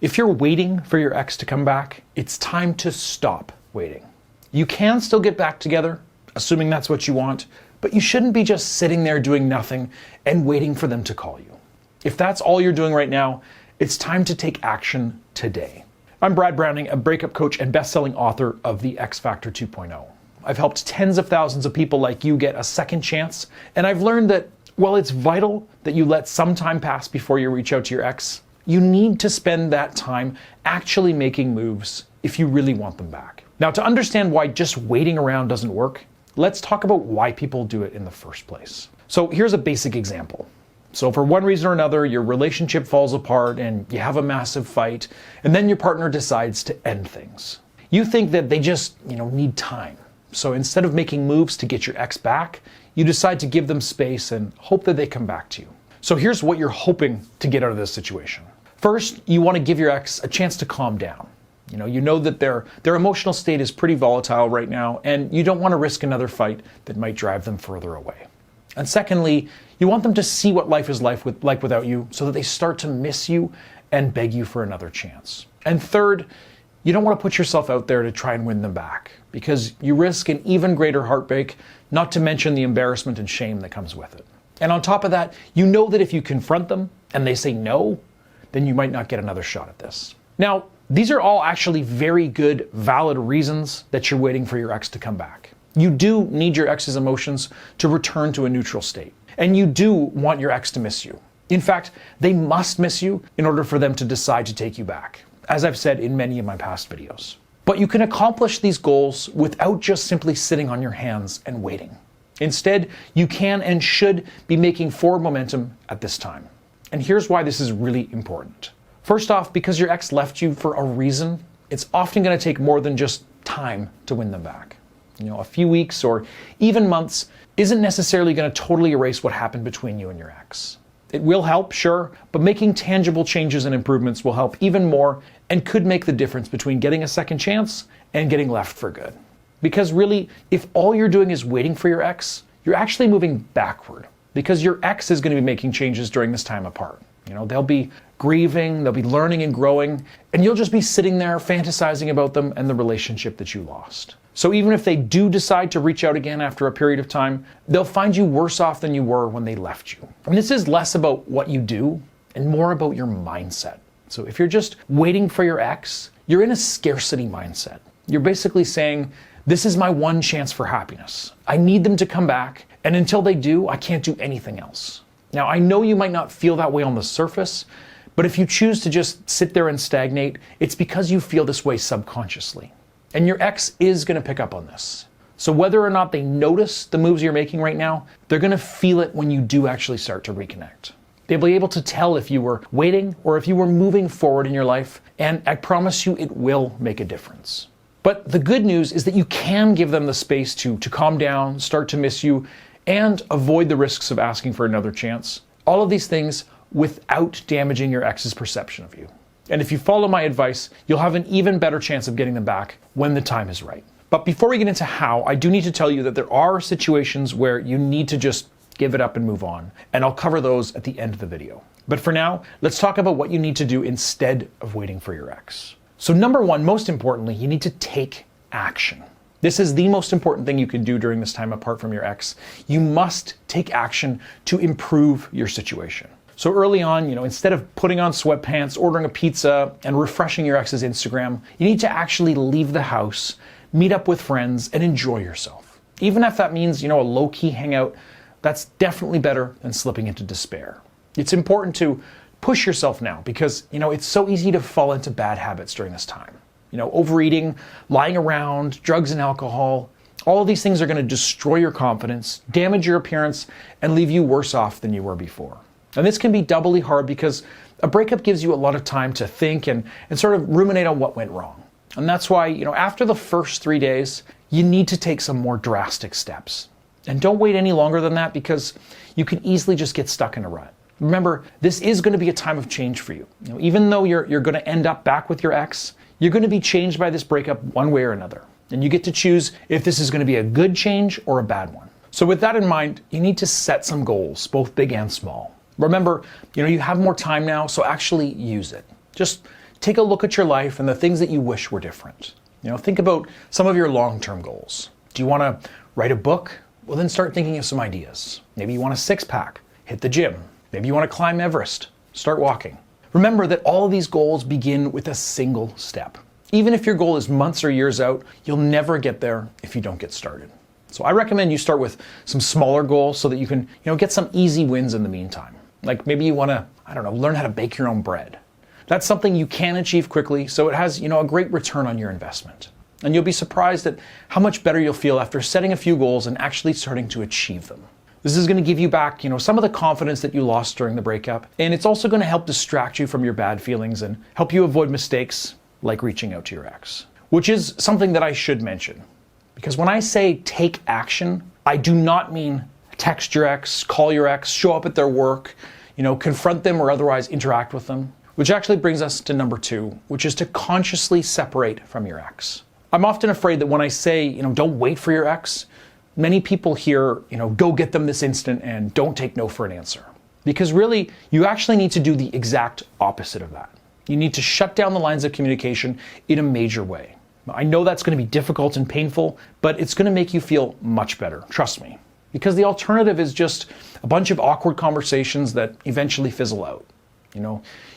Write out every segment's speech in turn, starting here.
If you're waiting for your ex to come back, it's time to stop waiting. You can still get back together, assuming that's what you want, but you shouldn't be just sitting there doing nothing and waiting for them to call you. If that's all you're doing right now, it's time to take action today. I'm Brad Browning, a breakup coach and best-selling author of The X Factor 2.0. I've helped tens of thousands of people like you get a second chance, and I've learned that while it's vital that you let some time pass before you reach out to your ex, you need to spend that time actually making moves if you really want them back. Now, to understand why just waiting around doesn't work, let's talk about why people do it in the first place. So here's a basic example. So for one reason or another, your relationship falls apart and you have a massive fight, and then your partner decides to end things. You think that they just, need time. So instead of making moves to get your ex back, you decide to give them space and hope that they come back to you. So here's what you're hoping to get out of this situation. First, you want to give your ex a chance to calm down. You know that their emotional state is pretty volatile right now, and you don't want to risk another fight that might drive them further away. And secondly, you want them to see what life is like without you so that they start to miss you and beg you for another chance. And third, you don't want to put yourself out there to try and win them back because you risk an even greater heartbreak, not to mention the embarrassment and shame that comes with it. And on top of that, you know that if you confront them and they say no, then you might not get another shot at this. Now, these are all actually very good, valid reasons that you're waiting for your ex to come back. You do need your ex's emotions to return to a neutral state. And you do want your ex to miss you. In fact, they must miss you in order for them to decide to take you back, as I've said in many of my past videos. But you can accomplish these goals without just simply sitting on your hands and waiting. Instead, you can and should be making forward momentum at this time. And here's why this is really important. First off, because your ex left you for a reason, it's often going to take more than just time to win them back. A few weeks or even months isn't necessarily going to totally erase what happened between you and your ex. It will help, sure, but making tangible changes and improvements will help even more and could make the difference between getting a second chance and getting left for good. Because really, if all you're doing is waiting for your ex, you're actually moving backward because your ex is going to be making changes during this time apart. They'll be grieving, they'll be learning and growing, and you'll just be sitting there fantasizing about them and the relationship that you lost. So even if they do decide to reach out again after a period of time, they'll find you worse off than you were when they left you. And this is less about what you do and more about your mindset. So if you're just waiting for your ex, you're in a scarcity mindset. You're basically saying, this is my one chance for happiness. I need them to come back, and until they do, I can't do anything else. Now, I know you might not feel that way on the surface, but if you choose to just sit there and stagnate, it's because you feel this way subconsciously. And your ex is going to pick up on this. So whether or not they notice the moves you're making right now, they're going to feel it when you do actually start to reconnect. They'll be able to tell if you were waiting or if you were moving forward in your life, and I promise you it will make a difference. But the good news is that you can give them the space to calm down, start to miss you, and avoid the risks of asking for another chance. All of these things without damaging your ex's perception of you. And if you follow my advice, you'll have an even better chance of getting them back when the time is right. But before we get into how, I do need to tell you that there are situations where you need to just give it up and move on. And I'll cover those at the end of the video. But for now, let's talk about what you need to do instead of waiting for your ex. So number one, most importantly, you need to take action. This is the most important thing you can do during this time apart from your ex. You must take action to improve your situation. So early on, instead of putting on sweatpants, ordering a pizza, and refreshing your ex's Instagram, you need to actually leave the house, meet up with friends, and enjoy yourself. Even if that means, a low-key hangout, that's definitely better than slipping into despair. It's important to push yourself now because, it's so easy to fall into bad habits during this time. Overeating, lying around, drugs and alcohol, all of these things are going to destroy your confidence, damage your appearance, and leave you worse off than you were before. And this can be doubly hard because a breakup gives you a lot of time to think and sort of ruminate on what went wrong. And that's why, after the first 3 days, you need to take some more drastic steps. And don't wait any longer than that because you can easily just get stuck in a rut. Remember, this is going to be a time of change for you. Even though you're going to end up back with your ex, you're going to be changed by this breakup one way or another. And you get to choose if this is going to be a good change or a bad one. So with that in mind, you need to set some goals, both big and small. Remember, you have more time now, so actually use it. Just take a look at your life and the things that you wish were different. Think about some of your long-term goals. Do you want to write a book? Well, then start thinking of some ideas. Maybe you want a six-pack. Hit the gym. Maybe you want to climb Everest. Start walking. Remember that all of these goals begin with a single step. Even if your goal is months or years out, you'll never get there if you don't get started. So I recommend you start with some smaller goals so that you can, get some easy wins in the meantime. Like maybe you want to, learn how to bake your own bread. That's something you can achieve quickly, so it has, a great return on your investment. And you'll be surprised at how much better you'll feel after setting a few goals and actually starting to achieve them. This is going to give you back, some of the confidence that you lost during the breakup, and it's also going to help distract you from your bad feelings and help you avoid mistakes like reaching out to your ex. Which is something that I should mention. Because when I say take action, I do not mean text your ex, call your ex, show up at their work, confront them or otherwise interact with them. Which actually brings us to number 2, which is to consciously separate from your ex. I'm often afraid that when I say, don't wait for your ex, many people hear, go get them this instant and don't take no for an answer. Because really, you actually need to do the exact opposite of that. You need to shut down the lines of communication in a major way. I know that's going to be difficult and painful, but it's going to make you feel much better, trust me. Because the alternative is just a bunch of awkward conversations that eventually fizzle out.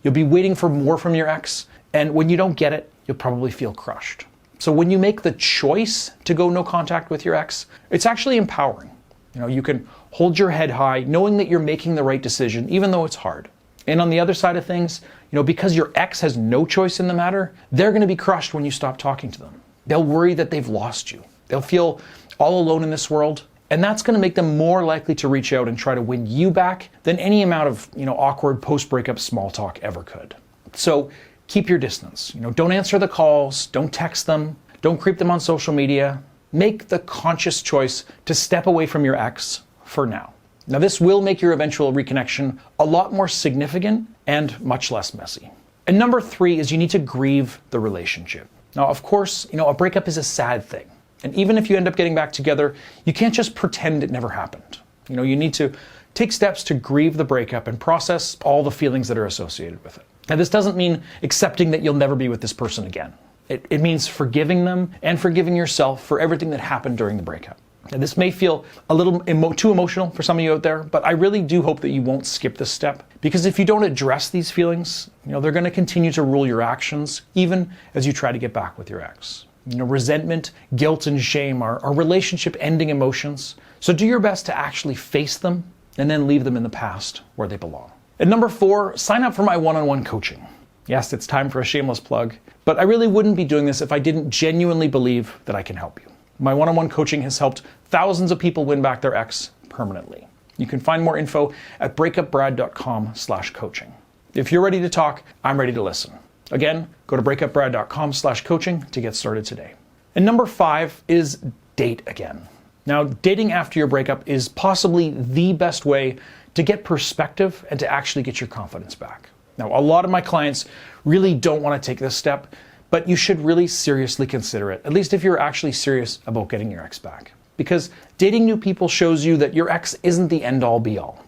You'll be waiting for more from your ex, and when you don't get it, you'll probably feel crushed. So when you make the choice to go no contact with your ex, it's actually empowering. You can hold your head high knowing that you're making the right decision, even though it's hard. And on the other side of things, because your ex has no choice in the matter, they're going to be crushed when you stop talking to them. They'll worry that they've lost you. They'll feel all alone in this world, and that's going to make them more likely to reach out and try to win you back than any amount of, awkward post-breakup small talk ever could. So keep your distance. Don't answer the calls, don't text them, don't creep them on social media. Make the conscious choice to step away from your ex for now. Now, this will make your eventual reconnection a lot more significant and much less messy. And number 3 is you need to grieve the relationship. Now, of course, a breakup is a sad thing. And even if you end up getting back together, you can't just pretend it never happened. You need to take steps to grieve the breakup and process all the feelings that are associated with it. Now, this doesn't mean accepting that you'll never be with this person again. It means forgiving them and forgiving yourself for everything that happened during the breakup. And this may feel a little too emotional for some of you out there, but I really do hope that you won't skip this step. Because if you don't address these feelings, they're going to continue to rule your actions, even as you try to get back with your ex. Resentment, guilt, and shame are relationship-ending emotions. So do your best to actually face them and then leave them in the past where they belong. And number 4, sign up for my one-on-one coaching. Yes, it's time for a shameless plug, but I really wouldn't be doing this if I didn't genuinely believe that I can help you. My one-on-one coaching has helped thousands of people win back their ex permanently. You can find more info at breakupbrad.com/coaching. If you're ready to talk, I'm ready to listen. Again, go to breakupbrad.com/coaching to get started today. And number 5 is date again. Now, dating after your breakup is possibly the best way to get perspective and to actually get your confidence back. Now, a lot of my clients really don't want to take this step, but you should really seriously consider it, at least if you're actually serious about getting your ex back. Because dating new people shows you that your ex isn't the end-all be-all,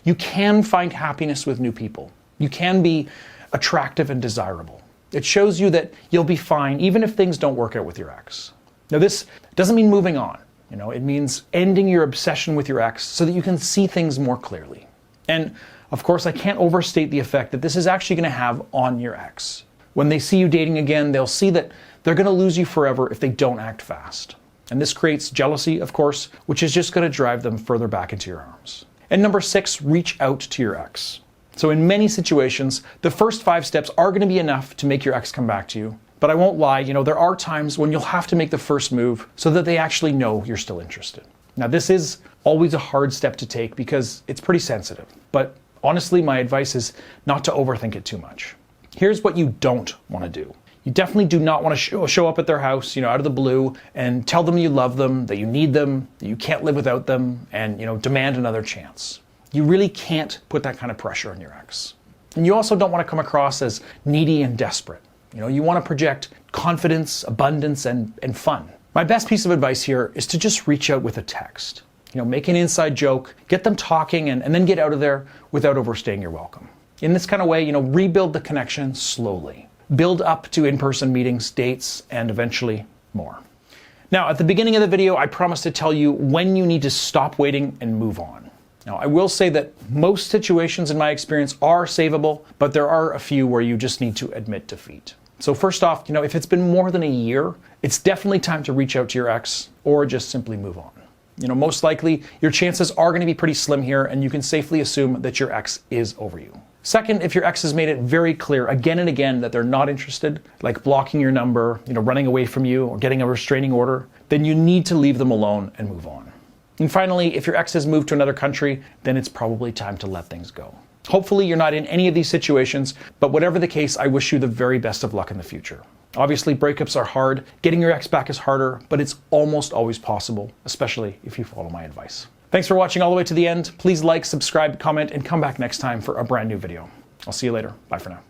You can find happiness with new people. You can be attractive and desirable. It shows you that you'll be fine even if things don't work out with your ex. Now, this doesn't mean moving on. It means ending your obsession with your ex so that you can see things more clearly. And of course, I can't overstate the effect that this is actually going to have on your ex. When they see you dating again, they'll see that they're going to lose you forever if they don't act fast. And this creates jealousy, of course, which is just going to drive them further back into your arms. And number 6, reach out to your ex. So in many situations, the first 5 steps are going to be enough to make your ex come back to you. But I won't lie, there are times when you'll have to make the first move so that they actually know you're still interested. Now, this is always a hard step to take because it's pretty sensitive. But honestly, my advice is not to overthink it too much. Here's what you don't want to do. You definitely do not want to show up at their house, out of the blue and tell them you love them, that you need them, that you can't live without them, and, demand another chance. You really can't put that kind of pressure on your ex. And you also don't want to come across as needy and desperate. You want to project confidence, abundance, and fun. My best piece of advice here is to just reach out with a text. Make an inside joke, get them talking, and then get out of there without overstaying your welcome. In this kind of way, rebuild the connection slowly. build up to in-person meetings, dates, and eventually more. Now, at the beginning of the video, I promised to tell you when you need to stop waiting and move on. Now, I will say that most situations in my experience are savable, but there are a few where you just need to admit defeat. So first off, if it's been more than a year, it's definitely time to reach out to your ex or just simply move on. Most likely your chances are going to be pretty slim here, and you can safely assume that your ex is over you. Second, if your ex has made it very clear again and again that they're not interested, like blocking your number, running away from you, or getting a restraining order, then you need to leave them alone and move on. And finally, if your ex has moved to another country, then it's probably time to let things go. Hopefully you're not in any of these situations, but whatever the case, I wish you the very best of luck in the future. Obviously, breakups are hard. Getting your ex back is harder, but it's almost always possible, especially if you follow my advice. Thanks for watching all the way to the end. Please like, subscribe, comment, and come back next time for a brand new video. I'll see you later. Bye for now.